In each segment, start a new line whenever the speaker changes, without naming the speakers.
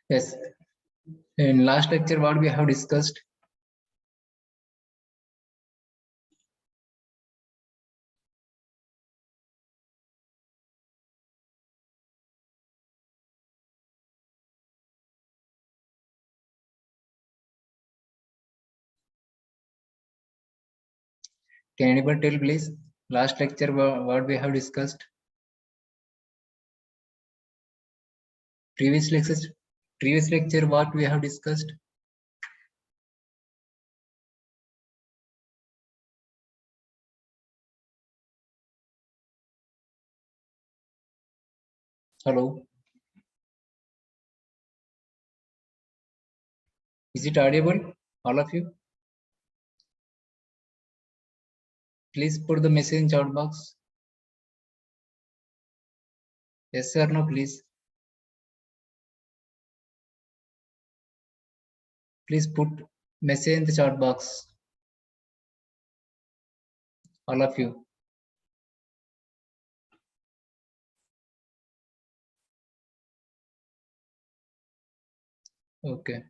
Yes. In last lecture, what we have discussed? Can anybody tell, please? Last lecture, what we have discussed? Previous lecture, what we have discussed? Hello. Is it audible, all of you? Please put the message in chat box. Yes or no, please. Please put message in the chat box. All of you. Okay.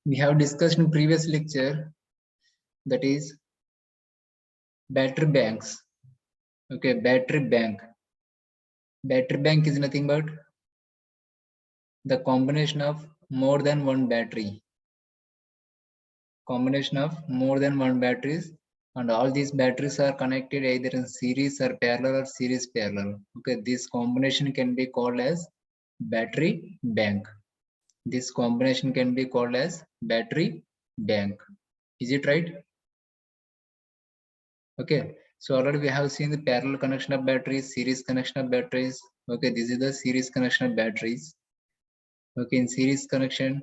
We have discussed in previous lecture, that is battery banks. Okay, battery bank. Battery bank is nothing but the combination of more than one battery. Combination of more than one batteries, and all these batteries are connected either in series or series parallel. Okay, this combination can be called as battery bank. This combination can be called as battery bank. Is it right? Okay, so already we have seen the parallel connection of batteries, series connection of batteries. Okay, this is the series connection of batteries. Okay, in series connection,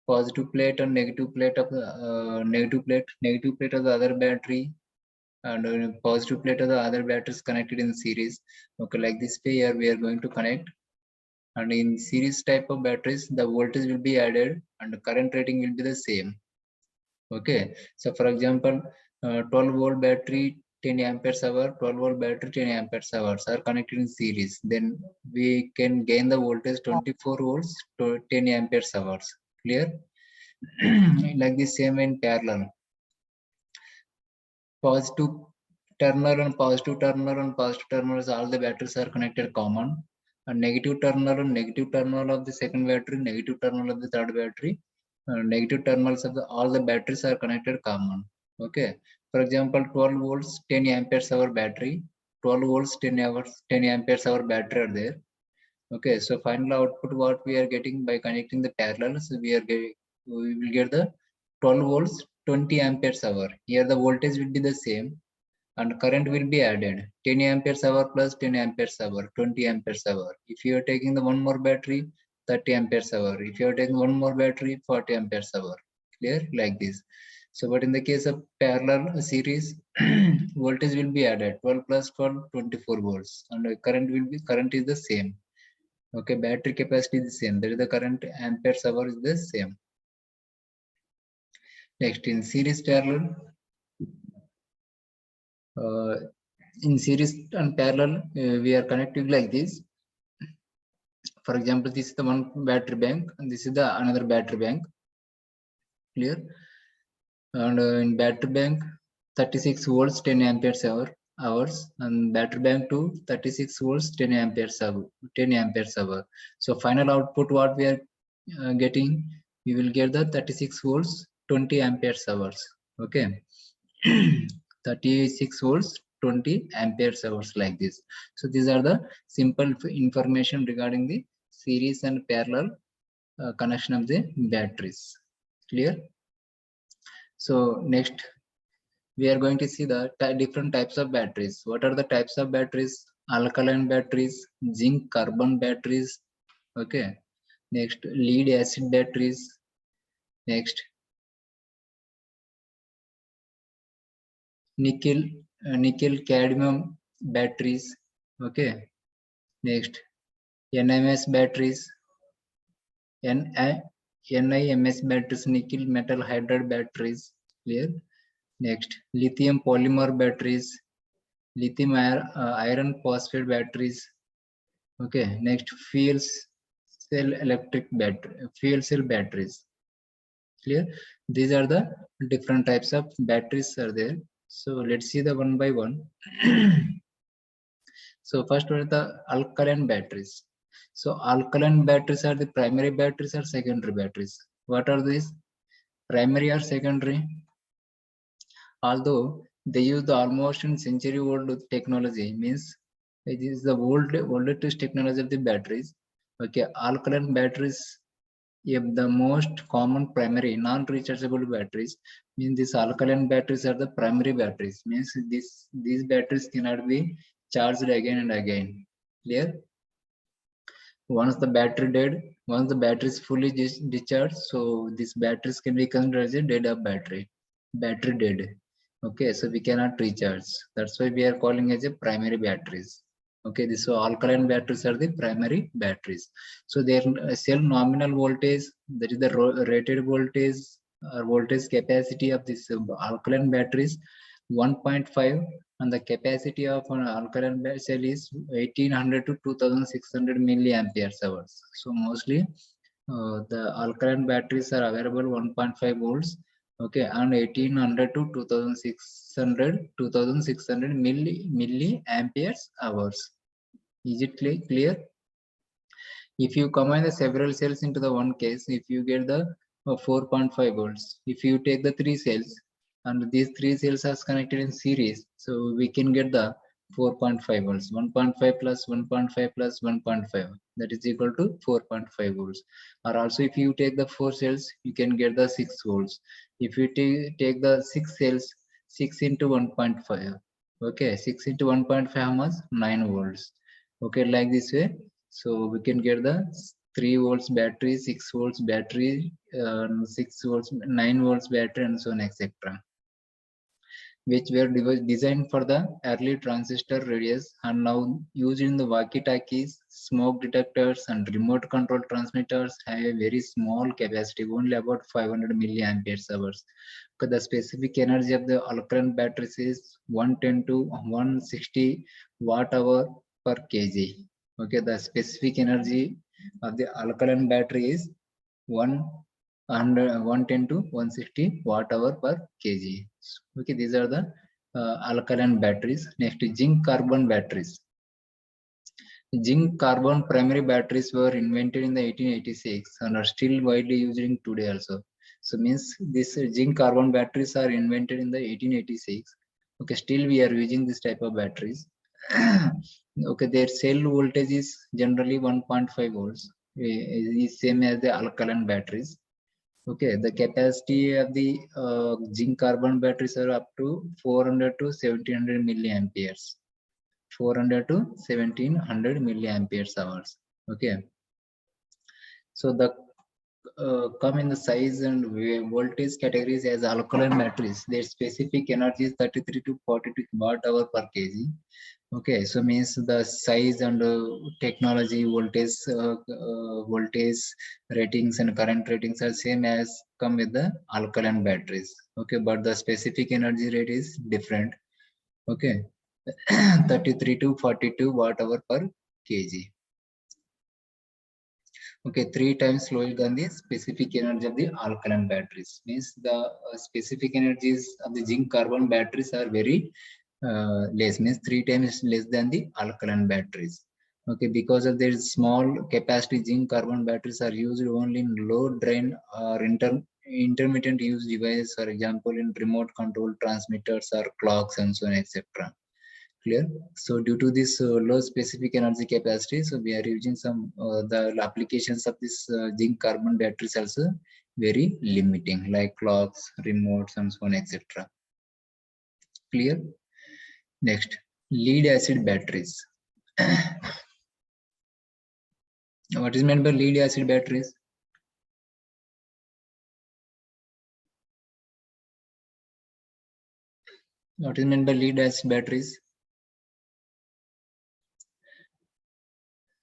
positive plate and negative plate of the negative plate of the other battery, and positive plate of the other batteries connected in series. Okay, like this way here we are going to connect, and in series type of batteries the voltage will be added and the current rating will be the same. Okay, so for example, 12 volt battery 10 amperes hour, 12 volt battery 10 amperes hours are connected in series, then we can gain the voltage 24 volts to 10 amperes hours. Clear? Like the same in parallel, positive terminal and positive terminal and positive terminals, all the batteries are connected common, and negative terminal and negative terminal of the second battery, negative terminal of the third battery, negative terminals of the all the batteries are connected common. Okay, for example, 12 volts 10 amperes hour battery, 12 volts 10 amperes hour battery are there. Okay, so final output what we are getting by connecting the parallels, we will get the 12 volts 20 amperes hour. Here the voltage will be the same and current will be added 10 amperes hour plus 10 amperes hour, 20 amperes hour. If you are taking the one more battery, 30 amperes hour. If you are taking one more battery, 40 amperes hour. Clear? Like this. So but in the case of parallel series, voltage will be added 12 plus 12, 24 volts, and current is the same. Okay, battery capacity is the same, that is the current amperes hour is the same. Next, in series parallel, in series and parallel, we are connected like this. For example, this is the one battery bank and this is the another battery bank. Clear? And in battery bank 36 volts 10 amperes hours, and battery bank 2 36 volts 10 amperes hour. So final output what we are getting, we will get the 36 volts 20 amperes hours. Okay. 36 volts 20 amperes hours, like this. So these are the simple information regarding the series and parallel connection of the batteries. Clear? So next we are going to see the different types of batteries. What are the types of batteries? Alkaline batteries, zinc carbon batteries. Okay, next lead acid batteries. Next nickel cadmium batteries. Okay, next NMS batteries, NIMS batteries, nickel metal hydride batteries. Clear? Next lithium polymer batteries, lithium iron phosphate batteries. Okay, next fuels cell electric battery, fuel cell batteries. Clear? These are the different types of batteries are there. So let's see the one by one. So first one is the alkaline batteries. So alkaline batteries are the primary batteries or secondary batteries. What are these? Primary or secondary? Although they use the almost in century old technology, means it is the oldest technology of the batteries. Okay, alkaline batteries, if the most common primary non-rechargeable batteries, means these alkaline batteries are the primary batteries, means these batteries cannot be charged again and again. Clear? Once the battery dead, once the battery is fully discharged, so these batteries can be considered as a dead of battery dead. Okay, so we cannot recharge. That's why we are calling as a primary batteries. Okay, this so alkaline batteries are the primary batteries. So their cell nominal voltage, that is the rated voltage or voltage capacity of this alkaline batteries 1.5, and the capacity of an alkaline cell is 1800 to 2600 milliamperes hours. So mostly the alkaline batteries are available 1.5 volts, okay, and 1800 to 2600 milliamperes hours. Is it clear? If you combine the several cells into the one case, if you get the 4.5 volts, if you take the three cells and these three cells are connected in series, so we can get the 4.5 volts. 1.5 plus 1.5 plus 1.5, that is equal to 4.5 volts. Or also if you take the four cells, you can get the 6 volts. If you take the 6 cells, 6 into 1.5, okay, 6 into 1.5, how much? 9 volts. Okay, like this way. So we can get the 3 volts battery, 6 volts battery, 6 volts, 9 volts battery, and so on, etc. Which were designed for the early transistor radios and now used in the walkie-talkies, smoke detectors, and remote control transmitters have a very small capacity, only about 500 milliamperes hours. Okay, the specific energy of the alkaline batteries is 110 to 160 watt hour per kg. Okay, the specific energy of the alkaline battery is 110 to 160 watt hour per kg. Okay, these are the alkaline batteries. Next, zinc carbon batteries. Zinc carbon primary batteries were invented in the 1886 and are still widely used in today also. So means this zinc carbon batteries are invented in the 1886. Okay, still we are using this type of batteries. Okay, their cell voltage is generally 1.5 volts, is same as the alkaline batteries. Okay, the capacity of the zinc carbon batteries are up to 400 to 1700 milliamperes. 400 to 1700 milliamperes hours. Okay, so the come in the size and voltage categories as alkaline batteries. Their specific energy is 33 to 42 watt hour per kg. Okay, so means the size and technology, voltage ratings and current ratings are same as come with the alkaline batteries. Okay, but the specific energy rate is different. Okay, 33 to 42 watt hour per kg. Okay, 3 times lower than the specific energy of the alkaline batteries. Means the specific energies of the zinc carbon batteries are very less, means 3 times less than the alkaline batteries. Okay, because of their small capacity, zinc carbon batteries are used only in low drain or intermittent use devices, for example, in remote control transmitters or clocks and so on, etc. Clear? So due to this low specific energy capacity, so we are using some the applications of this zinc carbon batteries also very limiting, like clocks, remotes, and so on, etc. Clear? Next, lead acid batteries. What is meant by lead acid batteries? What is meant by lead acid batteries?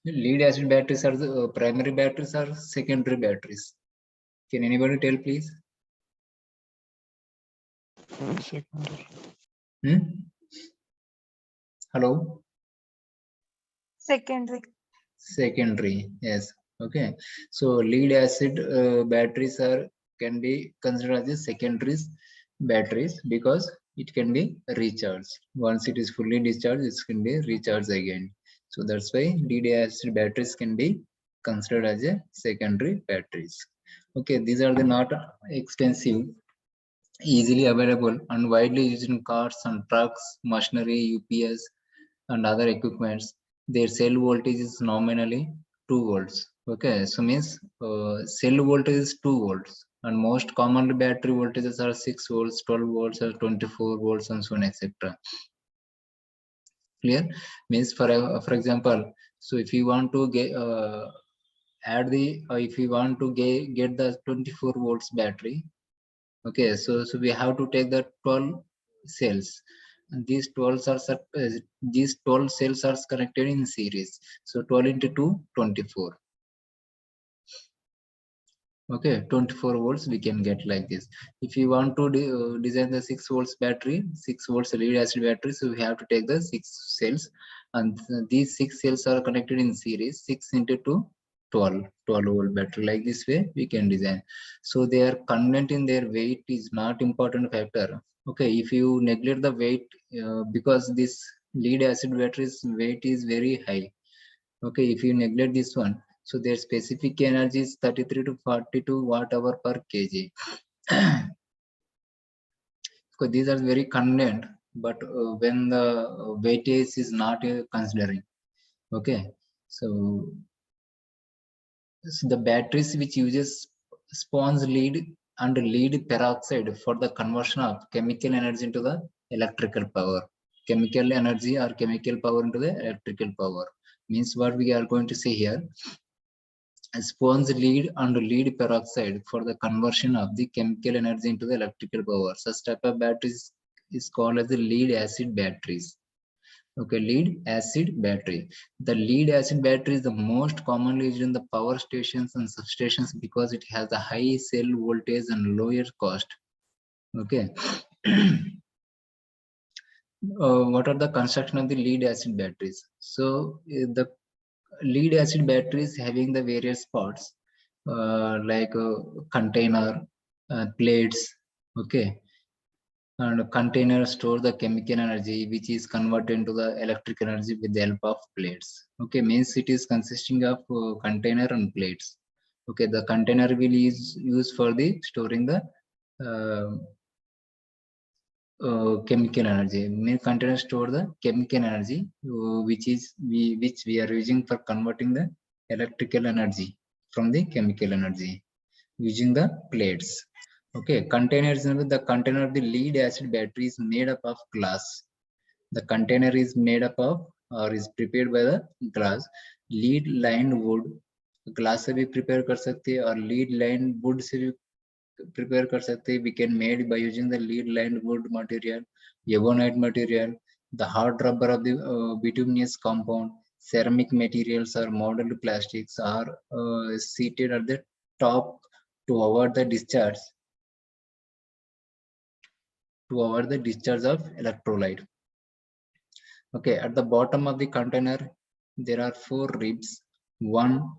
Lead acid batteries are the primary batteries or secondary batteries? Can anybody tell, please?
Secondary.
Hello?
Secondary.
Secondary, yes. Okay, so lead acid batteries can be considered as secondary batteries because it can be recharged. Once it is fully discharged, it can be recharged again. So that's why lead acid batteries can be considered as a secondary batteries. Okay, these are the not expensive, easily available and widely used in cars and trucks, machinery, UPS, and other equipments. Their cell voltage is nominally 2 volts. Okay, so means cell voltage is 2 volts, and most commonly battery voltages are 6 volts, 12 volts, or 24 volts, and so on, etc. Clear? Means for example, so if you want to get add the if you want to get the 24 volts battery. Okay, so we have to take the 12 cells, and these 12 cells are connected in series. So 12 into 2, 24. Okay, 24 volts we can get like this. If you want to design the 6 volts battery, 6 volts lead acid battery, so we have to take the 6 cells, and these 6 cells are connected in series. 6 into 2, 12 volt battery. Like this way we can design. So their content in their weight is not important factor. Okay, if you neglect the weight, because this lead acid battery's weight is very high. Okay, if you neglect this one, so their specific energy is 33 to 42 watt hour per kg. So these are very convenient, but when the weightage is not considering. Okay, so the batteries which uses sponge lead and lead peroxide for the conversion of chemical energy into the electrical power. Chemical energy or chemical power into the electrical power means what we are going to say here. Sponge lead and lead peroxide for the conversion of the chemical energy into the electrical power. Such type of batteries is called as the lead acid batteries. Okay, lead acid battery. The lead acid battery is the most commonly used in the power stations and substations because it has a high cell voltage and lower cost. Okay. What are the construction of the lead acid batteries? So the lead acid batteries having the various parts like container, plates. Okay, and a container store the chemical energy which is converted into the electric energy with the help of plates. Okay, means it is consisting of container and plates. Okay, the container will is used for the storing the uh, chemical energy. Mean container store the chemical energy which we are using for converting the electrical energy from the chemical energy using the plates. Okay, containers. The container of the lead acid battery is made up of glass. The container is made up of or is prepared by the glass. Lead lined wood, glass से भी prepare कर सकते हैं और lead lined wood से भी prepare कर सकते हैं. We can made by using the lead lined wood material, ebonite material, the hard rubber of the bituminous compound, ceramic materials or molded plastics are seated at the top to avoid the discharge of electrolyte. Okay, at the bottom of the container there are 4 ribs. One,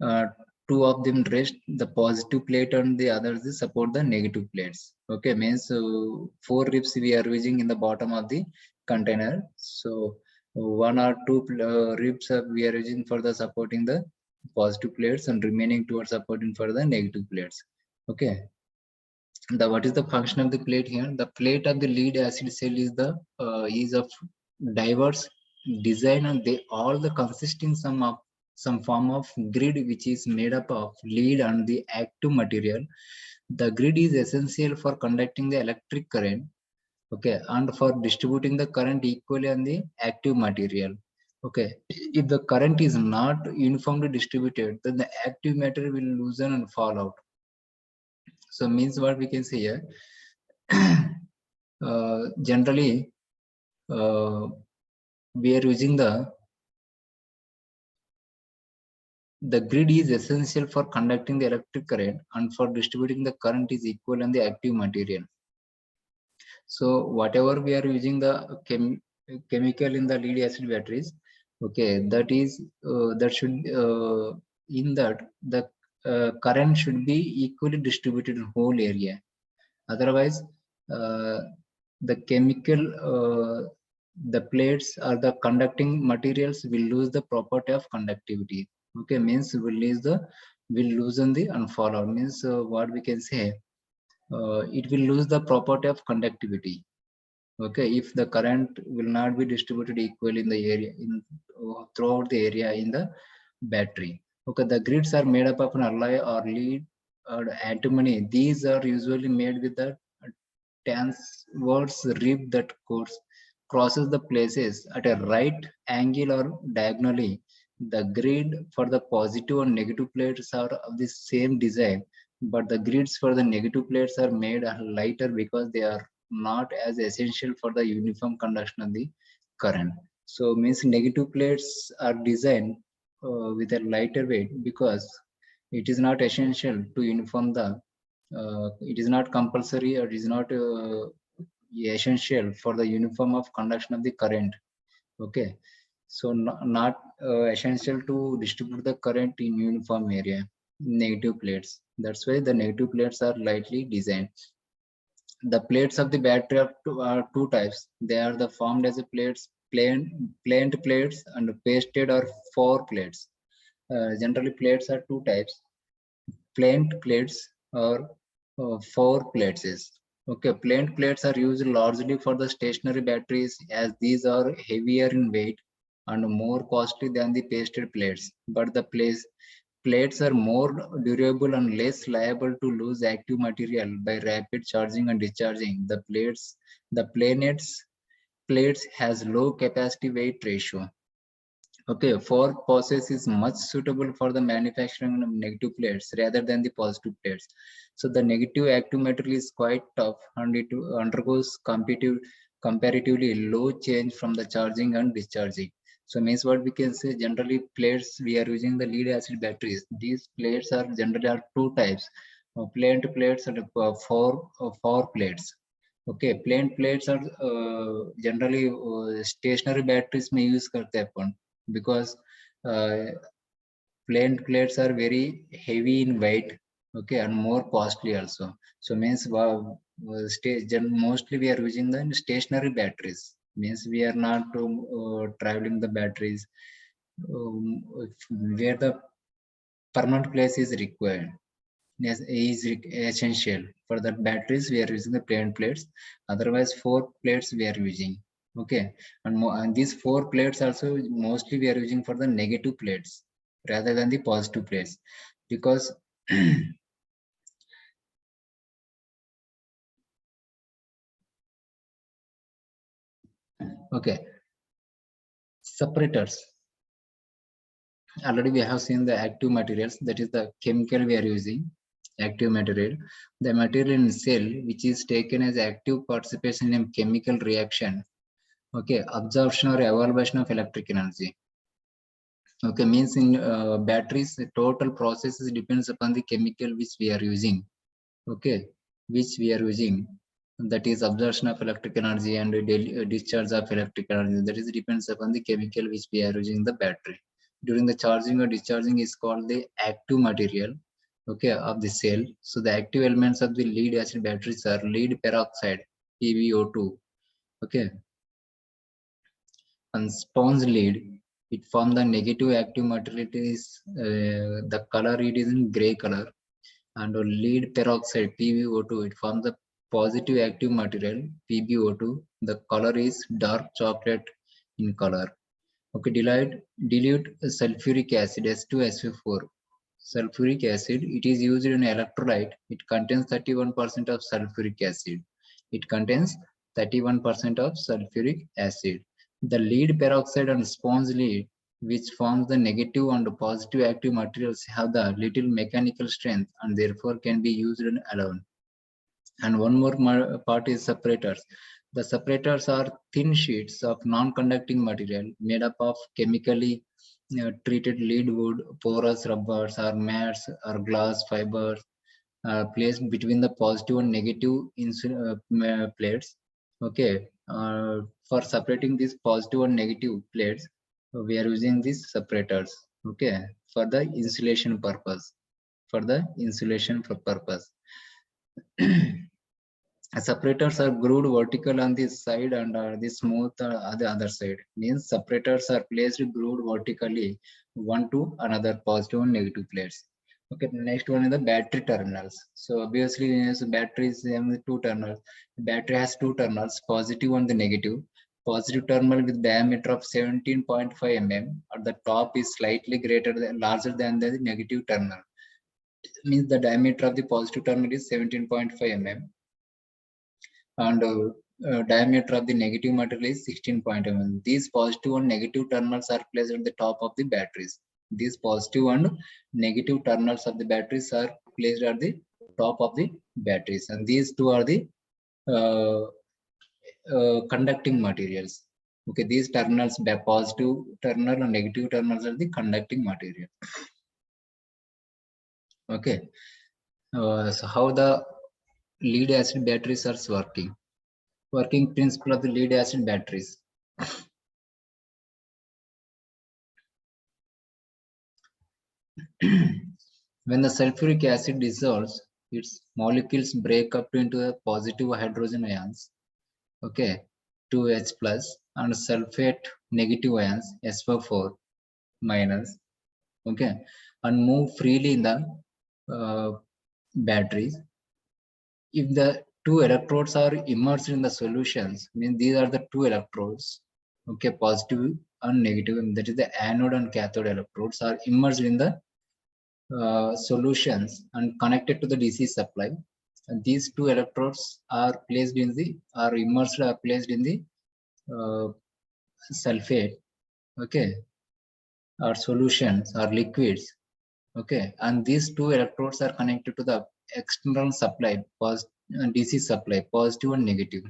uh, 2 of them rest the positive plate and the others support the negative plates. Okay, means 4 ribs we are using in the bottom of the container. So 1 or 2 ribs we are using for the supporting the positive plates and remaining 2 are supporting for the negative plates. Okay, the what is the function of the plate here? The plate of the lead acid cell is of diverse design, and they all the consisting some form of grid which is made up of lead and the active material. The grid is essential for conducting the electric current. Okay, and for distributing the current equally on the active material. Okay, if the current is not uniformly distributed, then the active matter will loosen and fall out. So means what we can say here. Generally, we are using the grid is essential for conducting the electric current and for distributing the current is equal on the active material. So whatever we are using the chemical in the lead acid batteries, okay, that should in that the current should be equally distributed in whole area. Otherwise, the chemical, the plates or the conducting materials will lose the property of conductivity. Okay, means will loosen the unfollow. Means what we can say, it will lose the property of conductivity. Okay, if the current will not be distributed equally in the area throughout the area in the battery. Okay, the grids are made up of an alloy or lead or antimony. These are usually made with the transverse rib that crosses the places at a right angle or diagonally. The grid for the positive and negative plates are of the same design, but the grids for the negative plates are made lighter because they are not as essential for the uniform conduction of the current. So means negative plates are designed with a lighter weight because it is not essential to uniform the it is not compulsory or it is not essential for the uniform of conduction of the current. Okay, so not essential to distribute the current in uniform area, negative plates. That's why the negative plates are lightly designed. The plates of the battery are two types. They are the formed as a plates, planed plates and pasted or four plates. Generally plates are two types, planed plates or four plates. Okay, planed plates are used largely for the stationary batteries as these are heavier in weight and more costly than the pasted plates. But the plates are more durable and less liable to lose active material by rapid charging and discharging. The plates has low capacity weight ratio. Okay, for process is much suitable for the manufacturing of negative plates rather than the positive plates. So the negative active material is quite tough and it undergoes comparatively low change from the charging and discharging. So means what we can say, generally plates we are using the lead acid batteries. These plates are generally are two types, plain plates and four plates. Okay, plain plates are generally stationary batteries may use करते हैं अपन because uh, plain plates are very heavy in weight, okay, and more costly also. So means mostly we are using the stationary batteries, means we are not traveling the batteries where the permanent place is required. Yes, is essential for that batteries we are using the plain plates, otherwise four plates we are using. Okay, and these four plates also mostly we are using for the negative plates rather than the positive plates because okay, separators. Already we have seen the active materials, that is the chemical we are using, active material, the material in cell which is taken as active participation in chemical reaction. Okay, absorption or evaluation of electric energy. Okay, means in batteries the total processes depends upon the chemical which we are using. Okay, which we are using, that is absorption of electric energy and discharge of electric energy, that is depends upon the chemical which we are using in the battery. During the charging or discharging is called the active material, okay, of the cell. So the active elements of the lead acid batteries are lead peroxide, PbO2, okay, and sponge lead. It forms the negative active material. It is the color, it is in gray color. And lead peroxide, PbO2, it forms the positive active material, PbO2. The color is dark chocolate in color. Okay, dilute sulfuric acid, S2SO4. Sulfuric acid, it is used in electrolyte. It contains 31% of sulfuric acid. It contains 31% of sulfuric acid. The lead peroxide and sponge lead, which forms the negative and positive active materials, have the little mechanical strength and therefore can be used alone. And one more part is separators. The separators are thin sheets of non-conducting material made up of chemically treated lead wood, porous rubbers or mats or glass fibers placed between the positive and negative plates. Okay, for separating these positive and negative plates, we are using these separators. Okay, for the insulation purpose. Separators are grooved vertical on this side and the smooth on the other side. Means separators are placed grooved vertically one to another positive and negative plates. Okay, next one is the battery terminals. So obviously, yes, batteries have two terminals. Battery has two terminals, positive and the negative. Positive terminal with diameter of 17.5 mm at the top is slightly larger than the negative terminal. Means the diameter of the positive terminal is 17.5 mm and diameter of the negative material is 16.1 mm. These positive and negative terminals are placed at the top of the batteries. These positive and negative terminals of the batteries are placed at the top of the batteries, and these two are the uh, conducting materials. Okay, these terminals, positive terminal and negative terminals, are the conducting material. Okay, so how the lead acid batteries are working? Working principle of the lead acid batteries. When the sulfuric acid dissolves, its molecules break up into a positive hydrogen ions, okay, 2H plus, and sulfate negative ions, SO4 minus, okay, and move freely in the batteries. If the two electrodes are immersed in the solutions, means these are the two electrodes, okay, positive and negative, and that is the anode and cathode electrodes are immersed in the solutions and connected to the DC supply. And these two electrodes are placed in the placed in the sulfate, okay, or solutions or liquids, okay, and these two electrodes are connected to the external supply, DC supply, positive and negative.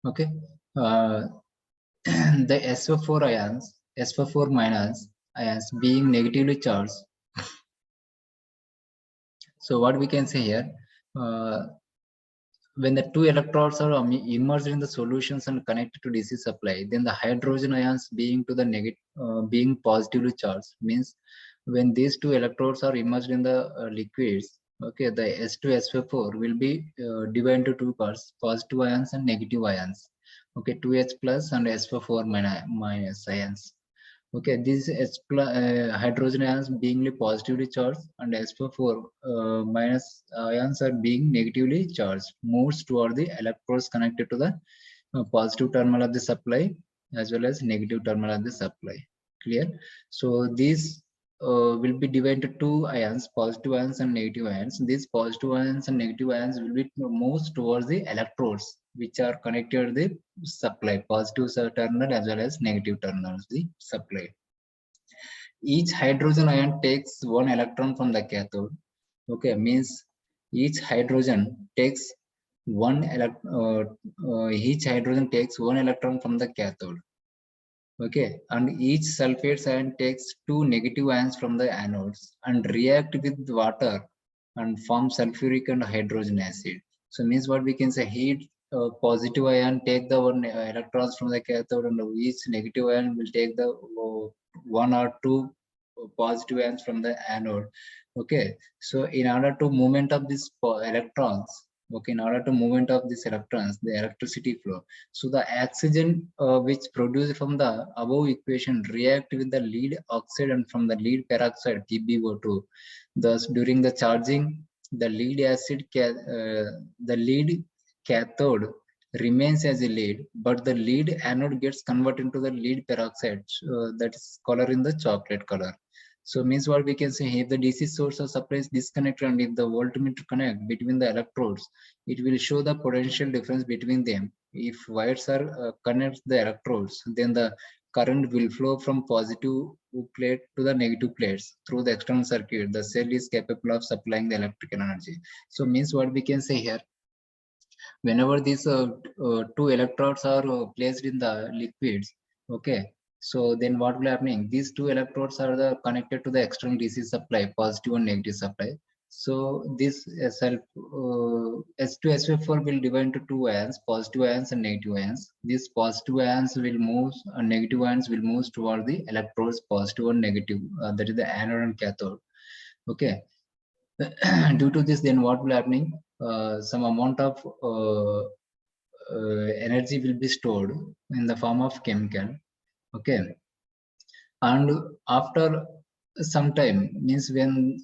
Okay, the SO4 ions, SO4 minus ions being negatively charged. So what we can say here, when the two electrodes are immersed in the solutions and connected to DC supply, then the hydrogen ions being to the negative, being positively charged, means when these two electrodes are immersed in the liquids, okay, the S2SO4 will be divided into two parts, positive ions and negative ions. Okay, 2H plus and SO4 minus ions. Okay, these hydrogen ions being positively charged and SO4 minus ions are being negatively charged, moves toward the electrodes connected to the positive terminal of the supply as well as negative terminal of the supply. Clear? So these will be divided into two ions, positive ions and negative ions. These positive ions and negative ions will be moves towards the electrodes which are connected to the supply, positive terminal as well as negative terminals, the supply. Each hydrogen ion takes one electron from the cathode. Okay, means each hydrogen takes each hydrogen takes one electron from the cathode. Okay, and each sulfate ion takes two negative ions from the anodes and react with water and form sulfuric and hydrogen acid. So means what we can say, heat positive ion take the one electrons from the cathode and each negative ion will take the one or two positive ions from the anode. Okay, so in order to movement of these electrons, okay, in order to movement of these electrons, the electricity flow, so the oxygen which produced from the above equation react with the lead oxide and from the lead peroxide PbO2. Thus during the charging, the lead acid the lead cathode remains as a lead, but the lead anode gets converted into the lead peroxide, that is color in the chocolate color. So means what we can say, if the DC source or supply is disconnected and if the voltmeter connect between the electrodes, it will show the potential difference between them. If wires are connect the electrodes, then the current will flow from positive plate to the negative plates through the external circuit. The cell is capable of supplying the electrical energy. So means what we can say here, whenever these two electrodes are placed in the liquids, okay, so then what will happening, these two electrodes are connected to the external DC supply, positive and negative supply, So this S2SO4 will divide into two ions, positive ions and negative ions. These positive ions will move, negative ions will move toward the electrodes, positive and negative. That is the anode and cathode. Okay. Due to this, then what will happening? Some amount of energy will be stored in the form of chemical. Okay. And after some time, means when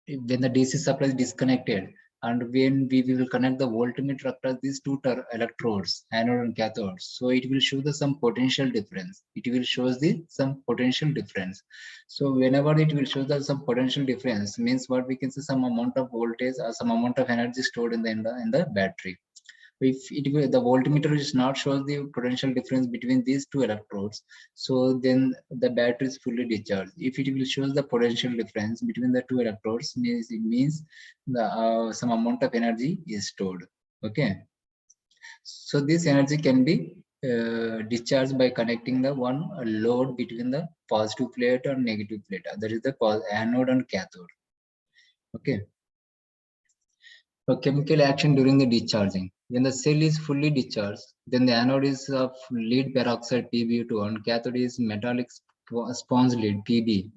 the DC supply is disconnected, and when we will connect the voltmeter across these two electrodes, anode and cathode, so it will show the some potential difference. It will show the some potential difference. So whenever it will show the some potential difference, means what we can say, some amount of voltage or some amount of energy stored in the battery. If it will, the voltmeter is not shows the potential difference between these two electrodes, so then the battery is fully discharged. If it will shows the potential difference between the two electrodes, means it means the some amount of energy is stored. Okay, so this energy can be discharged by connecting the one load between the positive plate or negative plate, that is the anode and cathode. Okay. So chemical action during the discharging. When the cell is fully discharged, then the anode is of lead peroxide PbO2 and cathode is metallic sponge lead Pb.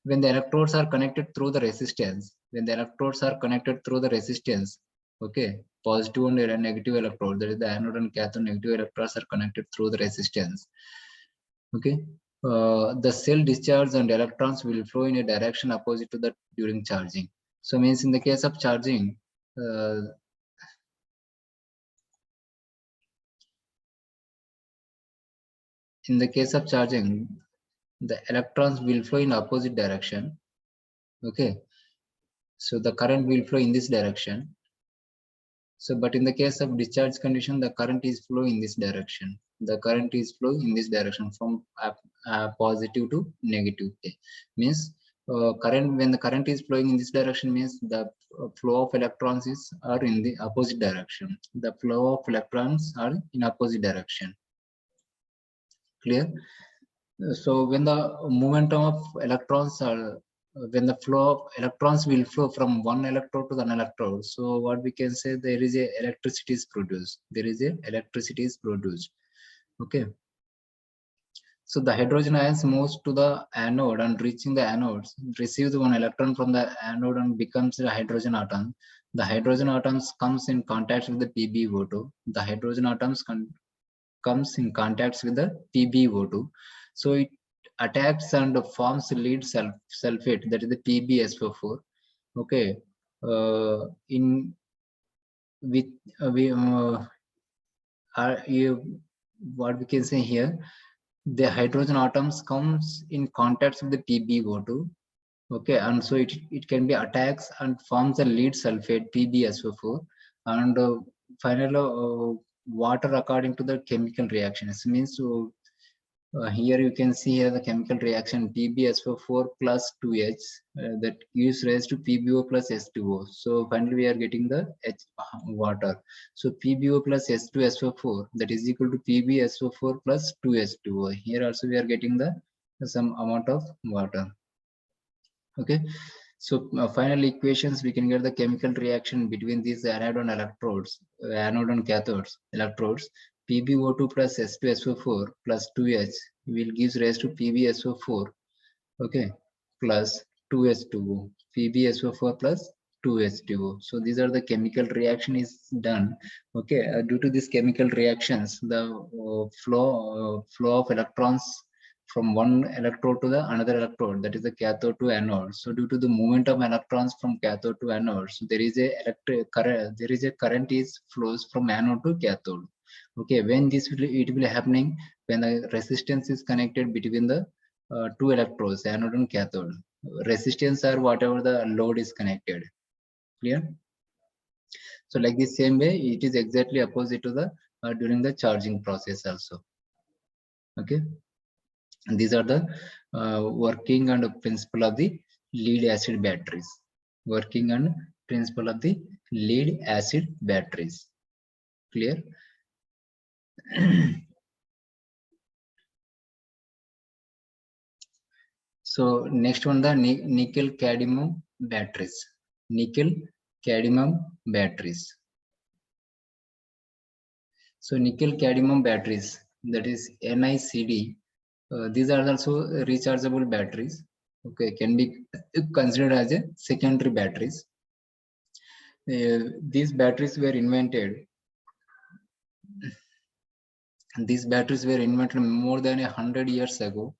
When the electrodes are connected through the resistance, okay, positive and negative electrode, that is the anode and cathode negative electrodes are connected through the resistance. Okay, the cell discharge and electrons will flow in a direction opposite to that during charging. So means in the case of charging, in the case of charging, the electrons will flow in opposite direction. Okay, so the current will flow in this direction. So, but in the case of discharge condition, the current is flow in this direction. The current is flow in this direction from positive to negative. Okay. Means current, when the current is flowing in this direction, means the flow of electrons are in the opposite direction. The flow of electrons are in opposite direction. Clear? So when the momentum of electrons are, when the flow of electrons will flow from one electrode to the electrode, so what we can say, there is a electricity is produced. There is a electricity is produced. Okay. So the hydrogen ions moves to the anode and reaching the anodes, receives one electron from the anode and becomes a hydrogen atom. The hydrogen atoms comes in contact with the PbO2. The hydrogen atoms comes in contact with the PbO2. So it attacks and forms lead sulfate, that is the PbSO4. Okay. In with we are you, what we can say here, the hydrogen atoms comes in contact with the PbO2. Okay, and so it can be attacks and forms a lead sulfate PbSO4, and finally water according to the chemical reactions. Means so here you can see here the chemical reaction PbSO4 plus 2H that gives rise to PbO plus H2O. So finally we are getting the water. So PbO plus H2SO4, that is equal to PbSO4 plus 2H2O. Here also we are getting the some amount of water. Okay, so final equations, we can get the chemical reaction between these anode and electrodes, anode and cathodes electrodes. PbO2 plus H2SO4 plus 2H will gives rise to PbSO4, okay, plus 2H2O, PbSO4 plus 2H2O. So these are the chemical reaction is done. Okay, due to these chemical reactions, the flow of electrons from one electrode to the another electrode, that is the cathode to anode. So due to the movement of electrons from cathode to anode, so there is a electric current, there is a current is flows from anode to cathode. Okay, when this will, it will happening when the resistance is connected between the two electrodes, anode and cathode. Resistance are whatever the load is connected. Clear? So like the same way, it is exactly opposite to the during the charging process also. Okay. And these are the working and principle of the lead acid batteries. Working and principle of the lead acid batteries. Clear? So next one, the nickel cadmium batteries, nickel cadmium batteries. So nickel cadmium batteries, that is NiCd, these are also rechargeable batteries. Okay, can be considered as a secondary batteries. These batteries were invented. These batteries were invented more than 100 years ago.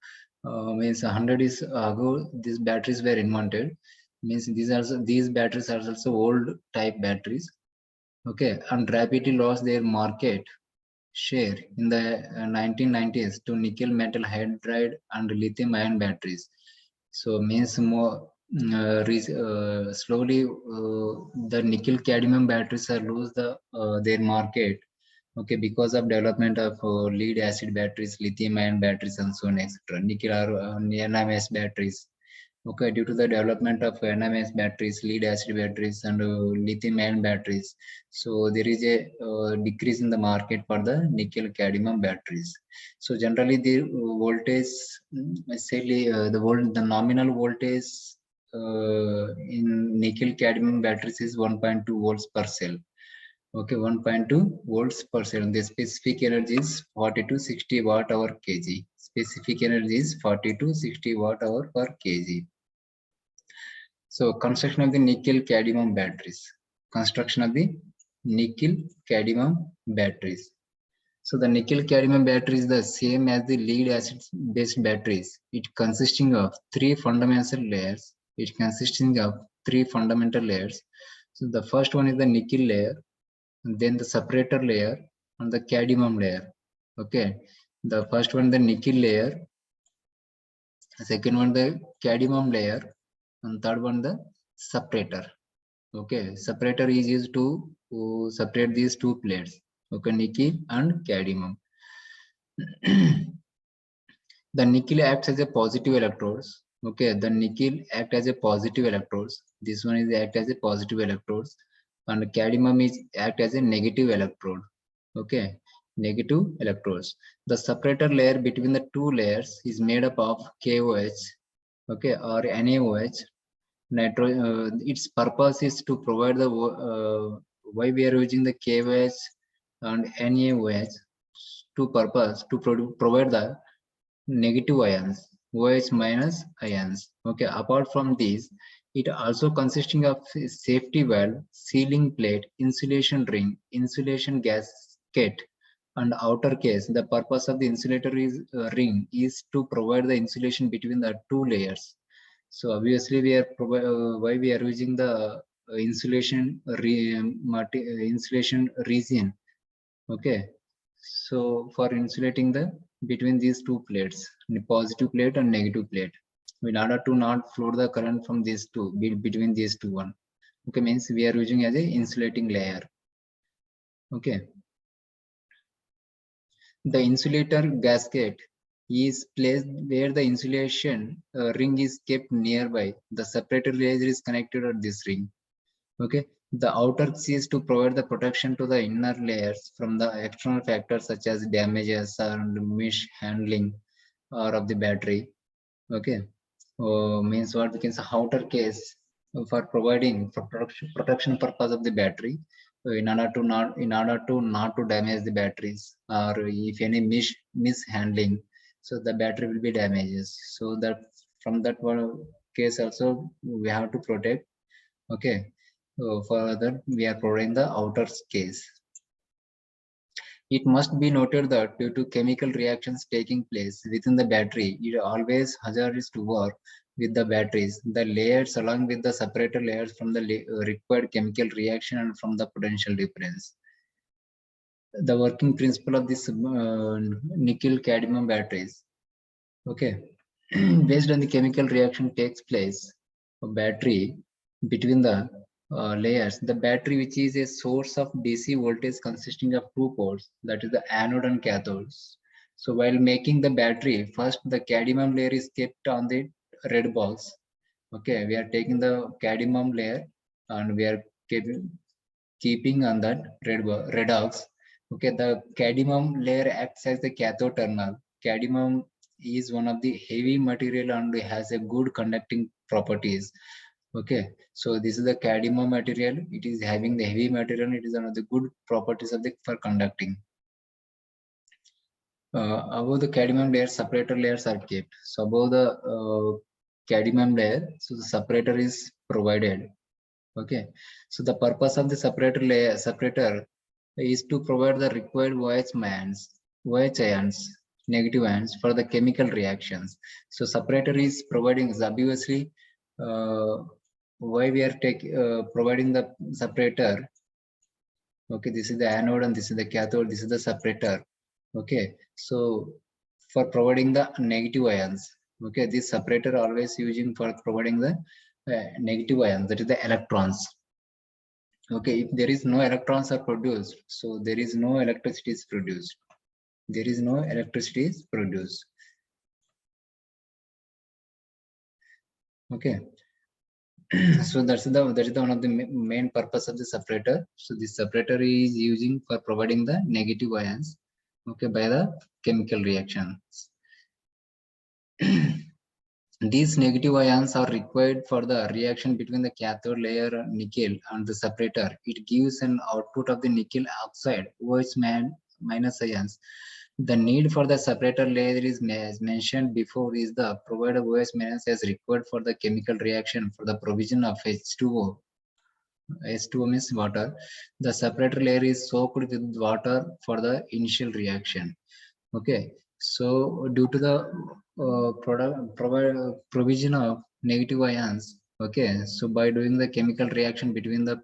Means 100 years ago, these batteries were invented. Means these batteries are also old type batteries. Okay, and rapidly lost their market share in the 1990s to nickel metal hydride and lithium ion batteries. So means more slowly the nickel cadmium batteries are lose their market. Okay, because of development of lead acid batteries, lithium ion batteries, and so on, etc. Nickel or NMS batteries. Okay, due to the development of NMS batteries, lead acid batteries, and lithium ion batteries, so there is a decrease in the market for the nickel cadmium batteries. So generally, the voltage, the nominal voltage in nickel cadmium batteries is 1.2 volts per cell. Okay, 1.2 volts per cell. The specific energy is 40 to 60 watt hour kg. Specific energy is 40 to 60 watt hour per kg. So construction of the nickel cadmium batteries. Construction of the nickel cadmium batteries. So the nickel cadmium battery is the same as the lead acid based batteries. It consisting of three fundamental layers. It consisting of three fundamental layers. So the first one is the nickel layer, and then the separator layer, and the cadmium layer. Okay, the first one the nickel layer, the second one the cadmium layer, and third one the separator. Okay, separator is used to separate these two plates. Okay, nickel and cadmium. The nickel acts as a positive electrodes. Okay, the nickel act as a positive electrodes. This one is act as a positive electrodes, and cadmium is act as a negative electrode. Okay, negative electrodes. The separator layer between the two layers is made up of KOH, okay, or NaOH. Its purpose is to provide the why we are using the KOH and NaOH to purpose to provide the negative ions, OH minus ions. Okay, apart from these, it also consisting of safety valve, sealing plate, insulation ring, insulation gasket, and outer case. The purpose of the insulator ring is to provide the insulation between the two layers. So obviously, we are why we are using the insulation region. Okay, so for insulating the between these two plates, the positive plate and negative plate, in order to not flow the current from these two between these two one. Okay, means we are using as a insulating layer. Okay, the insulator gasket is placed where the insulation ring is kept nearby. The separator layer is connected at this ring. Okay, the outer is to provide the protection to the inner layers from the external factors such as damages and mishandling or of the battery. Okay, means what we can say outer case for providing for protection purpose of the battery, in order to not to damage the batteries, or if any mishandling, so the battery will be damages. So that from that one case also we have to protect. Okay, so further we are providing the outer case. It must be noted that due to chemical reactions taking place within the battery, it always hazardous to work with the batteries, the layers along with the separator layers from the required chemical reaction and from the potential difference. The working principle of this nickel cadmium batteries. Okay, based on the chemical reaction takes place, a battery between the layers, the battery which is a source of DC voltage consisting of two poles, that is the anode and cathodes. So while making the battery, first the cadmium layer is kept on the red box. Okay, we are taking the cadmium layer and we are keeping on that red box. Okay, the cadmium layer acts as the cathode terminal. Cadmium is one of the heavy material and has a good conducting properties. Okay, so this is the cadmium material. It is having the heavy material. It is one of the good properties of the for conducting. Above the cadmium layer, separator layers are kept. So above the cadmium layer, so the separator is provided. Okay, so the purpose of the separator is to provide the required OH ions, negative ions for the chemical reactions. So separator is providing obviously why we are providing the separator. Okay, this is the anode and this is the cathode. This is the separator. Okay, so for providing the negative ions. Okay, this separator always using for providing the negative ions, that is the electrons. Okay, if there is no electrons are produced, so there is no electricity is produced. There is no electricity is produced. Okay, so that is the one of the main purpose of the separator. So this separator is using for providing the negative ions, okay, by the chemical reactions. These negative ions are required for the reaction between the cathode layer nickel and the separator. It gives an output of the nickel oxide, OH minus ions. The need for the separator layer is as mentioned before is the provided OH minus as required for the chemical reaction for the provision of H2O. H2O means water. The separator layer is soaked with water for the initial reaction. Okay, so due to the provision of negative ions, okay, so by doing the chemical reaction between the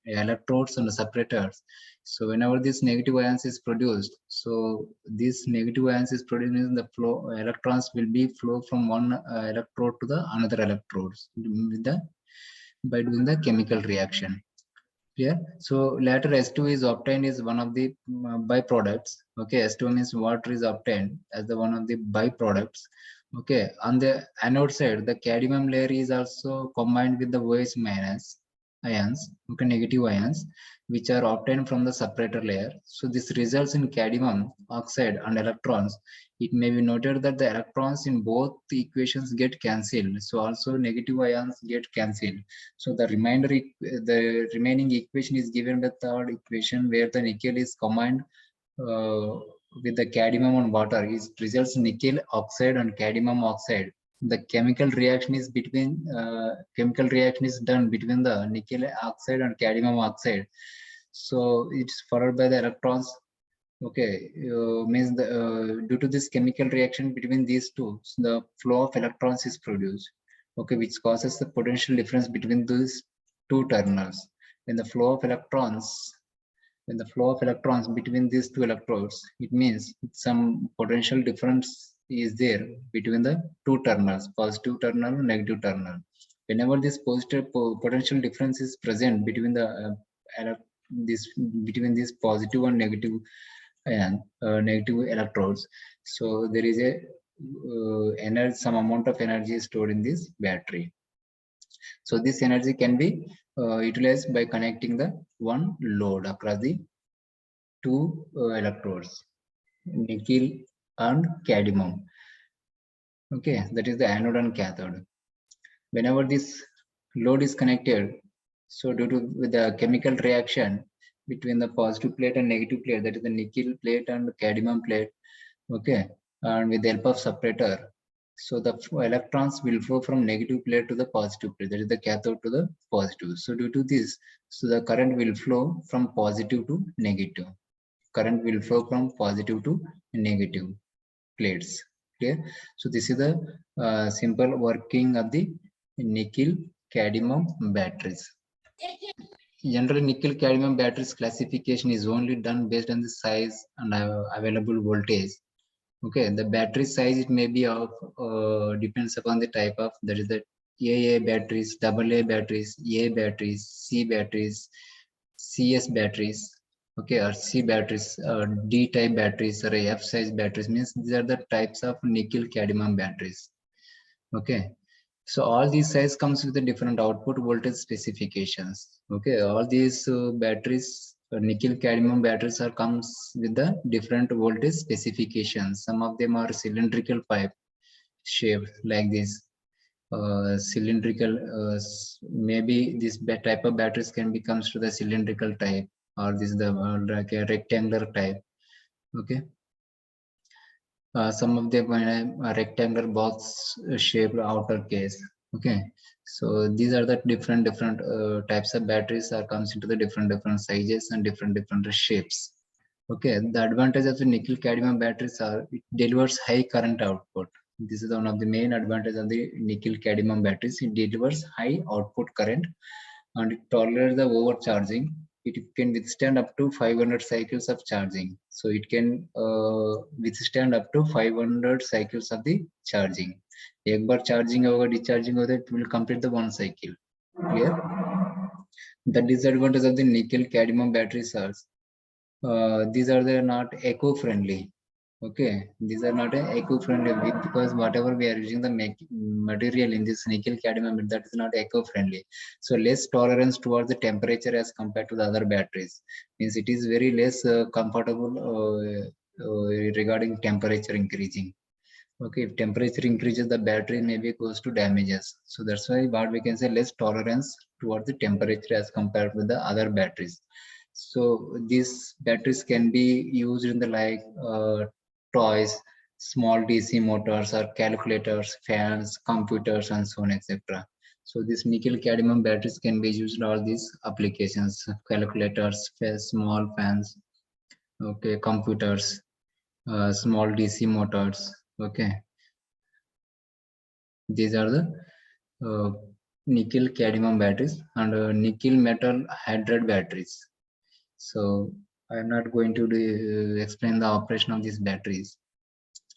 electrodes and the separators, so whenever this negative ions is produced, so this negative ions is produced in the flow, electrons will be flow from one electrode to the another electrodes with the by doing the chemical reaction. Yeah, so later S2 is obtained is one of the byproducts. Okay, S2 means water is obtained as the one of the byproducts. Okay, on the anode side, the cadmium layer is also combined with the OH minus ions, okay, negative ions, which are obtained from the separator layer. So this results in cadmium oxide and electrons. It may be noted that the electrons in both the equations get cancelled. So also negative ions get cancelled. So the remaining equation is given the third equation where the nickel is combined with the cadmium and water. It results in nickel oxide and cadmium oxide. The chemical reaction is done between the nickel oxide and cadmium oxide. So it's followed by the electrons. Okay, means due to this chemical reaction between these two, so the flow of electrons is produced. Okay, which causes the potential difference between these two terminals. When the flow of electrons between these two electrodes, it means some potential difference is there between the two terminals, positive terminal and negative terminal. Whenever this potential difference is present between the between this positive and negative and negative electrodes, so there is a energy, some amount of energy is stored in this battery. So this energy can be utilized by connecting the one load across the two electrodes, nickel and cadmium. Okay, that is the anode and cathode. Whenever this load is connected, so due to with the chemical reaction between the positive plate and negative plate, that is the nickel plate and cadmium plate, okay, and with the help of separator, so the electrons will flow from negative plate to the positive plate, that is the cathode to the positive. So due to this, so the current will flow from positive to negative. Current will flow from positive to negative plates. Clear? So this is the simple working of the nickel cadmium batteries. Generally, nickel cadmium batteries classification is only done based on the size and available voltage. Okay, the battery size it may be of depends upon the type of, that is the AA batteries, AA batteries, A batteries, C batteries, CS batteries, okay, or C batteries, D type batteries, or F size batteries. Means these are the types of nickel cadmium batteries. Okay, so all these size comes with the different output voltage specifications. Okay, all these batteries, nickel cadmium batteries are comes with the different voltage specifications. Some of them are cylindrical pipe shaped like this. cylindrical, maybe this type of batteries can becomes to the cylindrical type, or this is the like a rectangular type. Okay, some of them a rectangular box shaped outer case. Okay, so these are the different types of batteries are comes into the different sizes and different shapes. Okay, the advantage of the nickel cadmium batteries are it delivers high current output. This is one of the main advantages of the nickel cadmium batteries. It delivers high output current and it tolerates the overcharging. It can withstand up to 500 cycles of charging. So it can withstand up to 500 cycles of the charging. एक बार charging होगा discharging होगा it will complete the one cycle. Clear? The disadvantage of the nickel cadmium batteries are these are the not eco-friendly. Okay, these are not eco-friendly because whatever we are using the material in this nickel cadmium, that is not eco-friendly. So less tolerance towards the temperature as compared to the other batteries. Means it is very less comfortable regarding temperature increasing. Okay, if temperature increases, the battery maybe goes to damages. So that's why what we can say less tolerance towards the temperature as compared with the other batteries. So these batteries can be used in the like toys, small DC motors or calculators, fans, computers, and so on, etc. So these nickel cadmium batteries can be used in all these applications: calculators, small fans, okay, computers, small DC motors. Okay, these are the nickel cadmium batteries and nickel metal hydride batteries. So I'm not going to explain the operation of these batteries.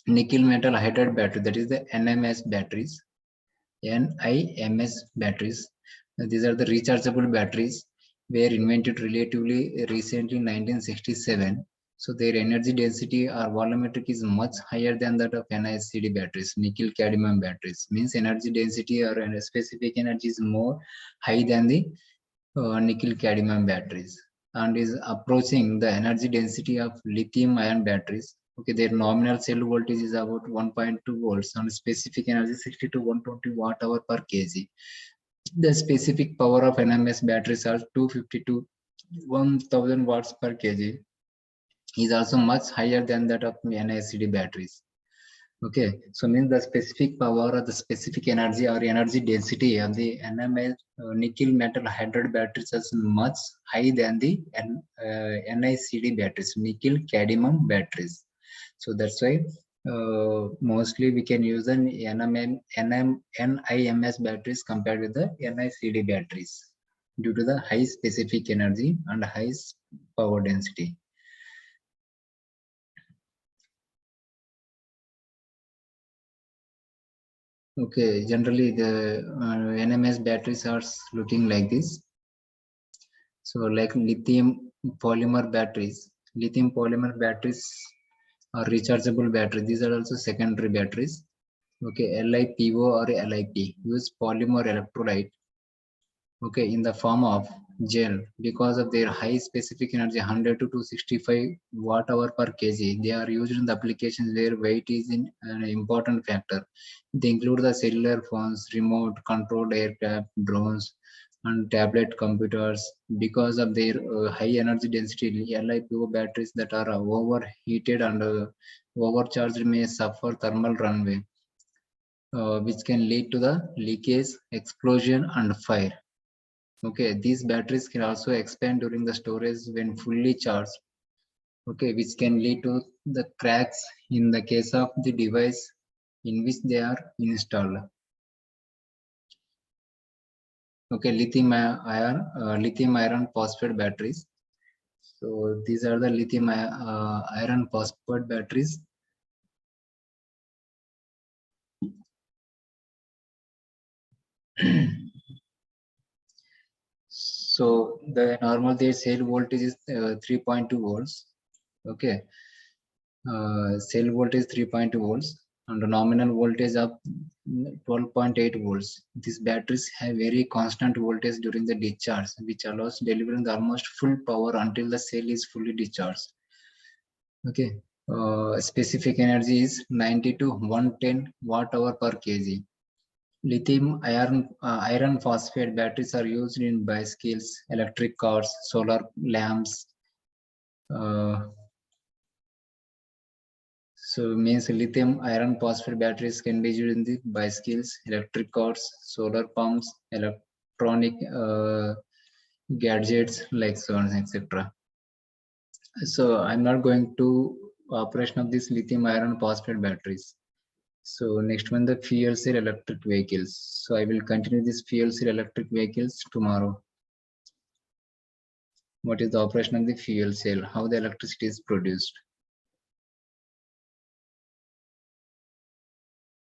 Nickel metal hydride battery, that is the NMS batteries. NIMS batteries. These are the rechargeable batteries, were invented relatively recently in 1967. So their energy density or volumetric is much higher than that of NICD batteries, nickel cadmium batteries. Means energy density or specific energy is more high than the nickel cadmium batteries and is approaching the energy density of lithium ion batteries. Okay, their nominal cell voltage is about 1.2 volts and specific energy 60 to 120 watt hour per kg. The specific power of NMS batteries are 250 to 1000 watts per kg, is also much higher than that of NICD batteries. Okay, so means the specific power or the specific energy or energy density of the NMS nickel metal hydride batteries is much high than the NICD batteries, nickel cadmium batteries. So that's why mostly we can use the NIMS batteries compared with the NICD batteries due to the high specific energy and high power density. Okay, generally the NMS batteries are looking like this. So like lithium polymer batteries are rechargeable batteries. These are also secondary batteries. Okay, LiPo or LiP use polymer electrolyte, okay, in the form of gel. Because of their high specific energy 100 to 265 watt hour per kg, they are used in the applications where weight is an important factor. They include the cellular phones, remote controlled aircraft, drones, and tablet computers. Because of their high energy density, LiPo batteries that are overheated and overcharged may suffer thermal runaway, which can lead to the leakage, explosion, and fire. Okay, these batteries can also expand during the storage when fully charged. Okay, which can lead to the cracks in the case of the device in which they are installed. Okay, lithium iron phosphate batteries. So these are the lithium iron phosphate batteries. So the normal their cell voltage is 3.2 volts. Okay, cell voltage 3.2 volts and the nominal voltage of 12.8 volts. These batteries have very constant voltage during the discharge, which allows delivering the almost full power until the cell is fully discharged. Okay, specific energy is 90 to 110 watt hour per kg. Lithium iron phosphate batteries are used in bicycles, electric cars, solar lamps. So means lithium iron phosphate batteries can be used in the bicycles, electric cars, solar pumps, electronic gadgets like so on, etc. So I'm not going to operation of this lithium iron phosphate batteries. So next one, the fuel cell electric vehicles. So I will continue this fuel cell electric vehicles tomorrow. What is the operation of the fuel cell? How the electricity is produced?